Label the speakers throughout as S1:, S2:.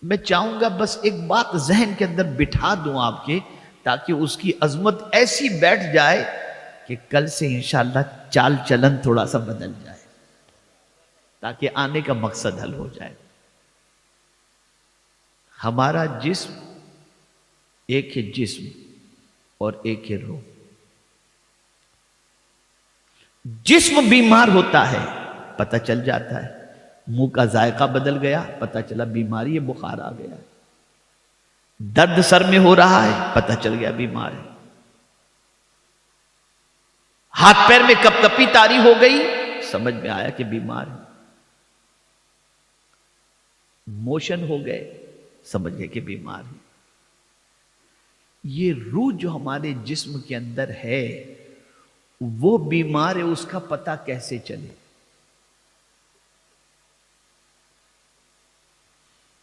S1: میں چاہوں گا بس ایک بات ذہن کے اندر بٹھا دوں آپ کے، تاکہ اس کی عظمت ایسی بیٹھ جائے کہ کل سے انشاءاللہ چال چلن تھوڑا سا بدل جائے، تاکہ آنے کا مقصد حل ہو جائے۔ ہمارا جسم ایک ہے جسم اور ایک ہے روح۔ جسم بیمار ہوتا ہے پتہ چل جاتا ہے، منہ کا ذائقہ بدل گیا پتہ چلا بیماری ہے، بخار آ گیا، درد سر میں ہو رہا ہے پتہ چل گیا بیمار ہے، ہاتھ پیر میں کپ کپی طاری ہو گئی سمجھ میں آیا کہ بیمار ہے، موشن ہو گئے سمجھ گئے کہ بیمار ہے۔ یہ روح جو ہمارے جسم کے اندر ہے وہ بیمار ہے، اس کا پتہ کیسے چلے؟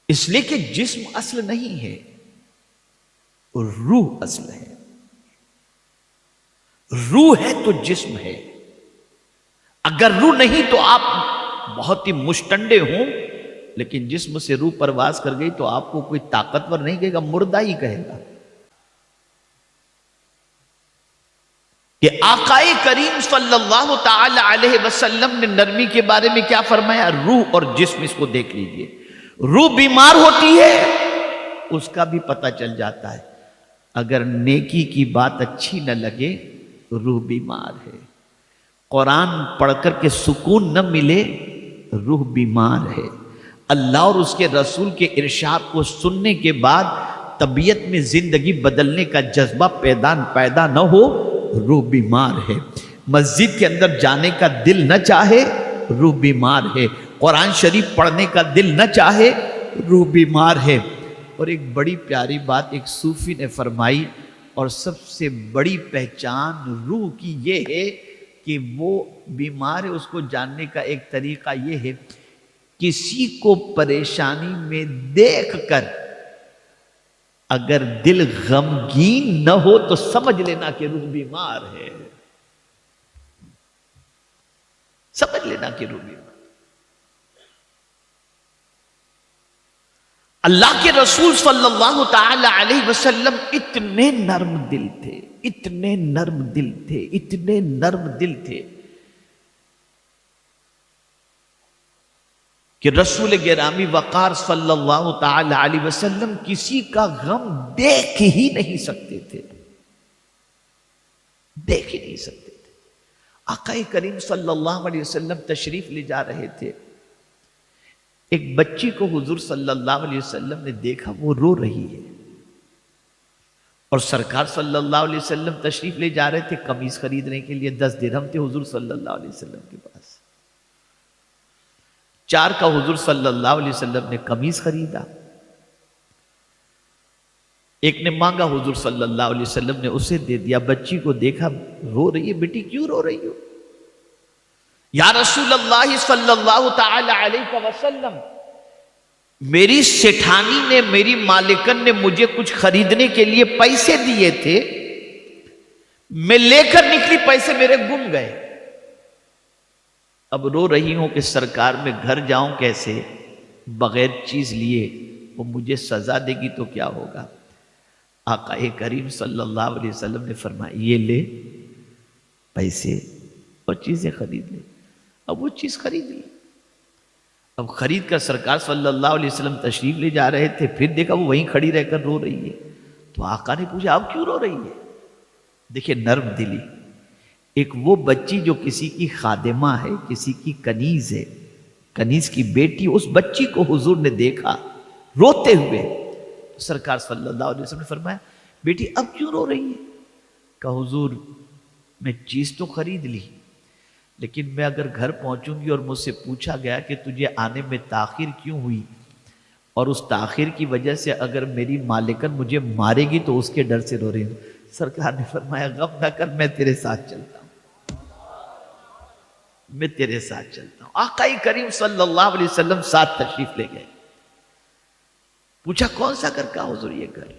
S1: اس لیے کہ جسم اصل نہیں ہے، روح اصل ہے۔ روح ہے تو جسم ہے، اگر روح نہیں تو آپ بہت ہی مشٹنڈے ہوں، لیکن جسم سے روح پرواز کر گئی تو آپ کو کوئی طاقتور نہیں کہے گا، مردہ ہی کہے گا۔ کہ آقا کریم صلی اللہ تعالی علیہ وسلم نے نرمی کے بارے میں کیا فرمایا؟ روح اور جسم، اس کو دیکھ لیجئے۔ روح بیمار ہوتی ہے اس کا بھی پتہ چل جاتا ہے، اگر نیکی کی بات اچھی نہ لگے روح بیمار ہے، قرآن پڑھ کر کے سکون نہ ملے روح بیمار ہے، اللہ اور اس کے رسول کے ارشاد کو سننے کے بعد طبیعت میں زندگی بدلنے کا جذبہ پیدا نہ ہو روح بیمار ہے، مسجد کے اندر جانے کا دل نہ چاہے روح بیمار ہے، قرآن شریف پڑھنے کا دل نہ چاہے روح بیمار ہے۔ اور ایک بڑی پیاری بات ایک صوفی نے فرمائی، اور سب سے بڑی پہچان روح کی یہ ہے کہ وہ بیمار ہے، اس کو جاننے کا ایک طریقہ یہ ہے، کسی کو پریشانی میں دیکھ کر اگر دل غمگین نہ ہو تو سمجھ لینا کہ روح بیمار ہے، سمجھ لینا کہ روح بیمار۔ اللہ کے رسول صلی اللہ تعالی علیہ وسلم اتنے نرم دل تھے، اتنے نرم دل تھے، اتنے نرم دل تھے کہ رسول گرامی وقار صلی اللہ تعالی علیہ وسلم کسی کا غم دیکھ ہی نہیں سکتے تھے، دیکھ ہی نہیں سکتے تھے۔ آقا کریم صلی اللہ علیہ وسلم تشریف لے جا رہے تھے، ایک بچی کو حضور صلی اللہ علیہ وسلم نے دیکھا، وہ رو رہی ہے، اور سرکار صلی اللہ علیہ وسلم تشریف لے جا رہے تھے قمیص خریدنے کے لیے، 10 درہم تھے حضور صلی اللہ علیہ وسلم کے پاس، 4 کا حضور صلی اللہ علیہ وسلم نے قمیص خریدا، ایک نے مانگا حضور صلی اللہ علیہ وسلم نے اسے دے دیا، بچی کو دیکھا رو رہی ہے، بیٹی کیوں رو رہی ہو؟ یا رسول اللہ صلی اللہ تعالی علیہ وسلم، میری سیٹھانی نے، میری مالکن نے مجھے کچھ خریدنے کے لیے پیسے دیے تھے، میں لے کر نکلی، پیسے میرے گم گئے، اب رو رہی ہوں کہ سرکار میں گھر جاؤں کیسے بغیر چیز لیے، وہ مجھے سزا دے گی تو کیا ہوگا؟ آقا کریم صلی اللہ علیہ وسلم نے فرمایا یہ لے پیسے اور چیزیں خرید لے، اب وہ چیز خرید لی، اب خرید کر سرکار صلی اللہ علیہ وسلم تشریف لے جا رہے تھے، پھر دیکھا وہ وہیں کھڑی رہ کر رو رہی ہے، تو آقا نے پوچھا اب کیوں رو رہی ہے؟ دیکھیں نرم دلی، ایک وہ بچی جو کسی کی خادمہ ہے، کسی کی کنیز ہے، کنیز کی بیٹی، اس بچی کو حضور نے دیکھا روتے ہوئے، تو سرکار صلی اللہ علیہ وسلم نے فرمایا بیٹی اب کیوں رو رہی ہے؟ کہا حضور میں چیز تو خرید لی، لیکن میں اگر گھر پہنچوں گی اور مجھ سے پوچھا گیا کہ تجھے آنے میں تاخیر کیوں ہوئی، اور اس تاخیر کی وجہ سے اگر میری مالکن مجھے مارے گی تو اس کے ڈر سے رو رہی ہوں۔ سرکار نے فرمایا غم نہ کر، میں تیرے ساتھ چلتا ہوں، میں تیرے ساتھ چلتا ہوں۔ آقا کریم صلی اللہ علیہ وسلم ساتھ تشریف لے گئے، پوچھا کون سا گھر؟ کہا حضور یہ گھر۔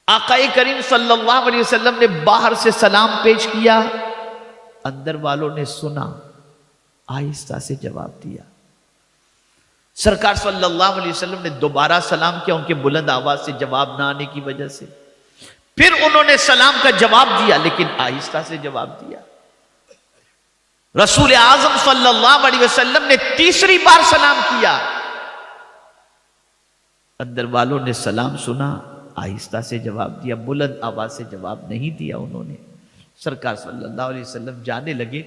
S1: آقا کریم صلی اللہ علیہ وسلم نے باہر سے سلام پیش کیا، اندر والوں نے سنا، آہستہ سے جواب دیا، سرکار صلی اللہ علیہ وسلم نے دوبارہ سلام کیا، ان کے بلند آواز سے جواب نہ آنے کی وجہ سے. پھر انہوں نے سلام کا جواب دیا لیکن آہستہ سے جواب دیا. رسول اعظم صلی اللہ علیہ وسلم نے تیسری بار سلام کیا. اندر والوں نے سلام سنا، آہستہ سے جواب دیا، بلند آواز سے جواب نہیں دیا انہوں نے. سرکار صلی اللہ علیہ وسلم جانے لگے،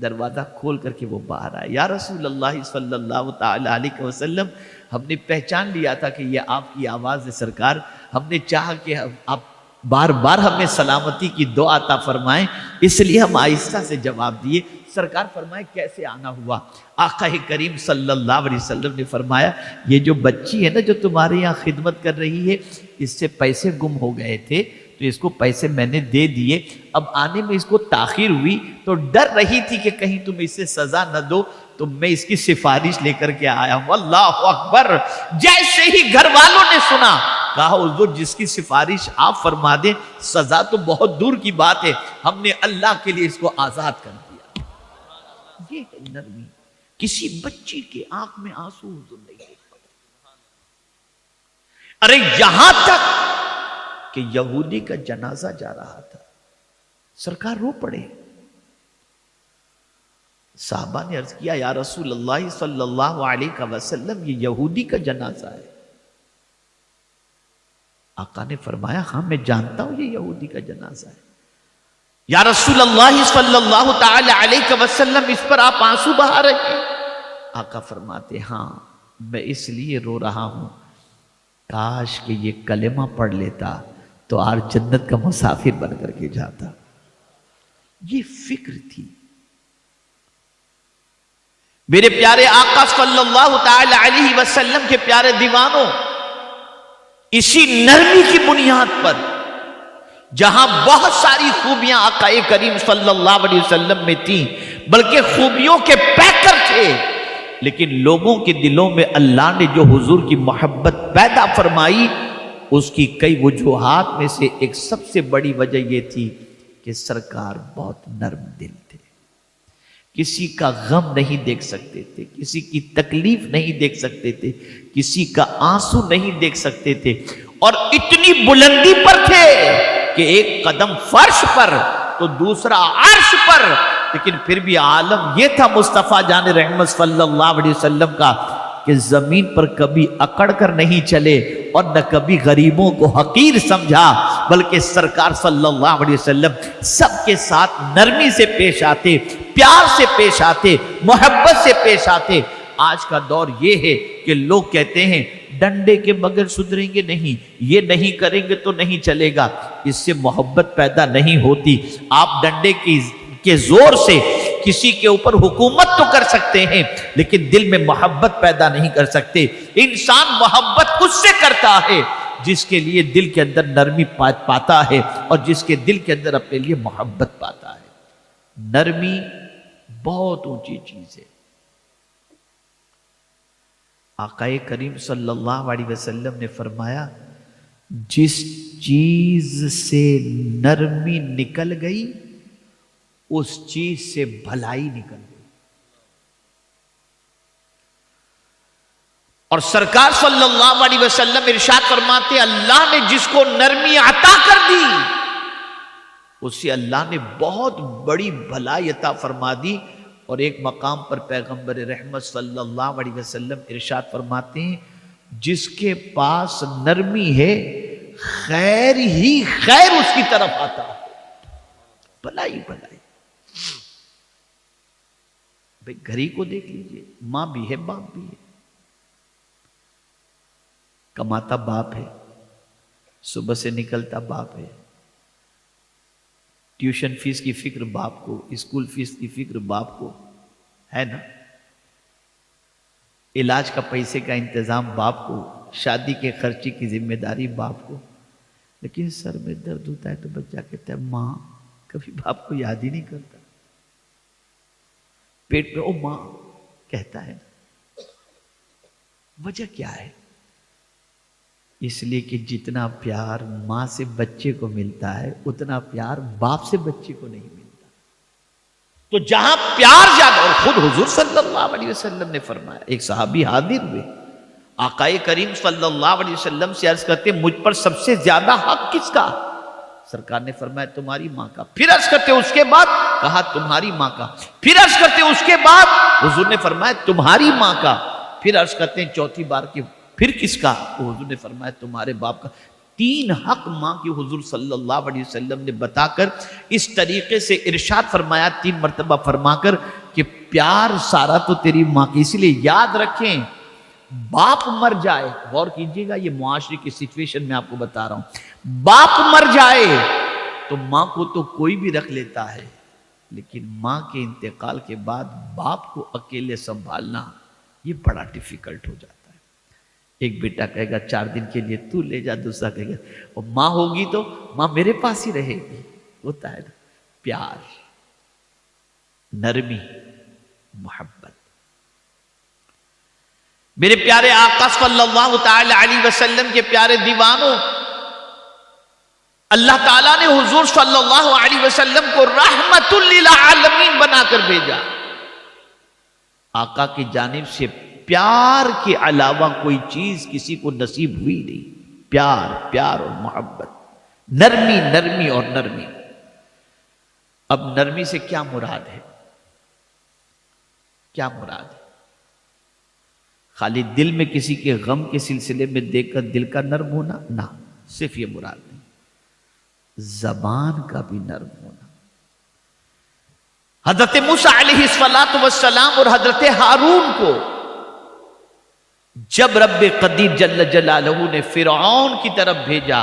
S1: دروازہ کھول کر کے وہ باہر آئے. یا رسول اللہ صلی اللہ تعالی علیہ وسلم، ہم نے پہچان لیا تھا کہ یہ آپ کی آواز ہے سرکار، ہم نے چاہا کہ آپ بار بار ہمیں سلامتی کی دعا عطا فرمائیں، اس لیے ہم آہستہ سے جواب دیے. سرکار فرمائے کیسے آنا ہوا؟ آقا کریم صلی اللہ علیہ وسلم نے فرمایا یہ جو بچی ہے نا جو تمہارے یہاں خدمت کر رہی ہے، اس سے پیسے گم ہو گئے تھے تو اس کو پیسے میں نے دے دیے. اب آنے میں اس کو تاخیر ہوئی تو ڈر رہی تھی کہ کہیں تم اسے سزا نہ دو، تو میں اس کی سفارش لے کر کے آیا ہوں. اللہ اکبر! جیسے ہی گھر والوں نے سنا، کہا حضور جس کی سفارش آپ فرما دیں، سزا تو بہت دور کی بات ہے، ہم نے اللہ کے لیے اس کو آزاد کر دیا. یہ ہے نرمی. کسی بچی کے آنکھ میں آنسو حضور نہیں دیکھ پاتے. ارے یہاں تک کہ یہودی کا جنازہ جا رہا تھا، سرکار رو پڑے. صحابہ نے عرض کیا یا رسول اللہ صلی اللہ علیہ وسلم یہ یہودی کا جنازہ ہے. آقا نے فرمایا ہاں میں جانتا ہوں یہ یہودی کا جنازہ ہے. یا رسول اللہ صلی اللہ تعالی علیہ وسلم اس پر آپ آنسو بہا رہے ہیں؟ آقا فرماتے ہاں میں اس لیے رو رہا ہوں، کاش کہ یہ کلمہ پڑھ لیتا تو آج جنت کا مسافر بن کر کے جاتا. یہ فکر تھی. میرے پیارے آقا صلی اللہ تعالی علیہ وسلم کے پیارے دیوانوں، اسی نرمی کی بنیاد پر جہاں بہت ساری خوبیاں آقا کریم صلی اللہ علیہ وسلم میں تھیں، بلکہ خوبیوں کے پیکر تھے، لیکن لوگوں کے دلوں میں اللہ نے جو حضور کی محبت پیدا فرمائی، اس کی کئی وجوہات میں سے ایک سب سے بڑی وجہ یہ تھی کہ سرکار بہت نرم دل تھے. کسی کا غم نہیں دیکھ سکتے تھے، کسی کی تکلیف نہیں دیکھ سکتے تھے، کسی کا آنسو نہیں دیکھ سکتے تھے، اور اتنی بلندی پر تھے کہ ایک قدم فرش پر تو دوسرا عرش پر. لیکن پھر بھی عالم یہ تھا مصطفیٰ جان رحمت صلی اللہ علیہ وسلم کا کہ زمین پر کبھی اکڑ کر نہیں چلے اور نہ کبھی غریبوں کو حقیر سمجھا، بلکہ سرکار صلی اللہ علیہ وسلم سب کے ساتھ نرمی سے پیش آتے، پیار سے پیش آتے، محبت سے پیش آتے. آج کا دور یہ ہے کہ لوگ کہتے ہیں ڈنڈے کے بغیر سدھریں گے نہیں، یہ نہیں کریں گے تو نہیں چلے گا. اس سے محبت پیدا نہیں ہوتی. آپ ڈنڈے کے زور سے کسی کے اوپر حکومت تو کر سکتے ہیں لیکن دل میں محبت پیدا نہیں کر سکتے. انسان محبت اس سے کرتا ہے جس کے لیے دل کے اندر نرمی پاتا ہے اور جس کے دل کے اندر اپنے لیے محبت پاتا ہے. نرمی بہت اونچی چیز ہے. آقا کریم صلی اللہ علیہ وسلم نے فرمایا جس چیز سے نرمی نکل گئی اس چیز سے بھلائی نکل گئی. اور سرکار صلی اللہ علیہ وسلم ارشاد فرماتے اللہ نے جس کو نرمی عطا کر دی اسے اللہ نے بہت بڑی بھلائی عطا فرما دی. اور ایک مقام پر پیغمبر رحمت صلی اللہ علیہ وسلم ارشاد فرماتے ہیں جس کے پاس نرمی ہے خیر ہی خیر اس کی طرف آتا ہے. بھلائی بھلائی. بھئی گھر ہی کو دیکھ لیجئے، ماں بھی ہے باپ بھی ہے. کماتا باپ ہے، صبح سے نکلتا باپ ہے، ٹیوشن فیس کی فکر باپ کو، اسکول فیس کی فکر باپ کو ہے نا، علاج کا پیسے کا انتظام باپ کو، شادی کے خرچی کی ذمہ داری باپ کو. لیکن سر میں درد ہوتا ہے تو بچہ کہتا ہے ماں، کبھی باپ کو یاد ہی نہیں کرتا. پیٹ پہ او ماں کہتا ہے. وجہ کیا ہے؟ اس لیے کہ جتنا پیار ماں سے بچے کو ملتا ہے اتنا پیار باپ سے بچے کو نہیں ملتا. تو جہاں پیار زیادہ، اور خود حضور صلی اللہ علیہ وسلم نے فرمایا، ایک صحابی حاضر ہوئے، آقا کریم صلی اللہ علیہ وسلم سے عرض کرتے مجھ پر سب سے زیادہ حق کس کا؟ سرکار نے فرمایا تمہاری ماں کا۔ پھر عرض کرتے اس کے بعد؟ کہا تمہاری ماں کا۔ پھر عرض کرتے اس کے بعد؟ حضور نے فرمایا تمہاری ماں کا۔ پھر عرض کرتے ہیں چوتھی بار کی پھر کس کا؟ حضور نے فرمایا تمہارے باپ کا۔ 3 حق ماں کی حضور صلی اللہ علیہ وسلم نے بتا کر اس طریقے سے ارشاد فرمایا 3 مرتبہ فرما کر کہ پیار سارا تو تیری ماں کی۔ اس لیے یاد رکھیں باپ مر جائے، غور کیجئے گا، یہ معاشرے کی سچویشن میں آپ کو بتا رہا ہوں، باپ مر جائے تو ماں کو تو کوئی بھی رکھ لیتا ہے، لیکن ماں کے انتقال کے بعد باپ کو اکیلے سنبھالنا یہ بڑا ڈیفیکلٹ ہو جاتا ہے۔ ایک بیٹا کہے گا 4 دن کے لیے تو لے جا، دوسرا کہے گا اور ماں ہوگی تو ماں میرے پاس ہی رہے گی۔ ہوتا ہے نا پیار، نرمی، محبت۔ میرے پیارے آقا صلی اللہ تعالی علیہ وسلم کے پیارے دیوانوں، اللہ تعالیٰ نے حضور صلی اللہ علیہ وسلم کو رحمت للعالمین بنا کر بھیجا۔ آقا کی جانب سے پیار کے علاوہ کوئی چیز کسی کو نصیب ہوئی نہیں۔ پیار، پیار اور محبت، نرمی، نرمی اور نرمی۔ اب نرمی سے کیا مراد ہے؟ کیا مراد ہے؟ خالی دل میں کسی کے غم کے سلسلے میں دیکھ کر دل کا نرم ہونا؟ نہ، صرف یہ مراد نہیں، زبان کا بھی نرم ہونا۔ حضرت موسیٰ علیہ السلام اور حضرت ہارون کو جب رب قدیر جل جلالہ نے فرعون کی طرف بھیجا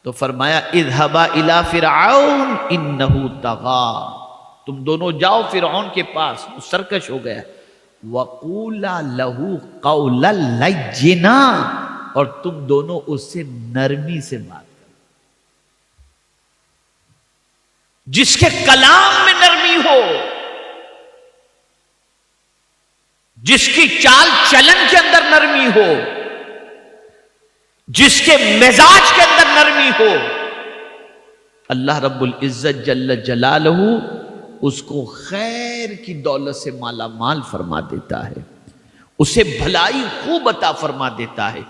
S1: تو فرمایا اذهبا الى فرعون انه طغى، تم دونوں جاؤ فرعون کے پاس، وہ سرکش ہو گیا، وَقُولَا لَهُ قَوْلًا لَيِّنًا، اور تم دونوں اس سے نرمی سے بات کرو۔ جس کے کلام میں نرمی ہو، جس کی چال چلن کے اندر نرمی ہو، جس کے مزاج کے اندر نرمی ہو، اللہ رب العزت جل جلالہ اس کو خیر کی دولت سے مالا مال فرما دیتا ہے، اسے بھلائی خوب عطا فرما دیتا ہے۔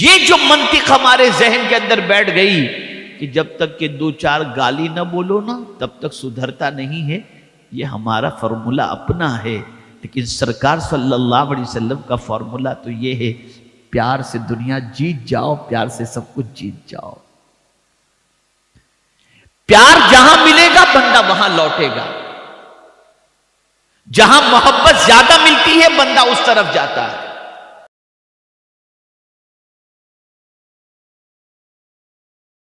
S1: یہ جو منطق ہمارے ذہن کے اندر بیٹھ گئی کہ جب تک کہ 2-4 گالی نہ بولو نا تب تک سدھرتا نہیں ہے، یہ ہمارا فارمولہ اپنا ہے، لیکن سرکار صلی اللہ علیہ وسلم کا فارمولہ تو یہ ہے پیار سے دنیا جیت جاؤ، پیار سے سب کچھ جیت جاؤ۔ پیار جہاں ملے گا بندہ وہاں لوٹے گا، جہاں محبت زیادہ ملتی ہے بندہ اس طرف جاتا ہے۔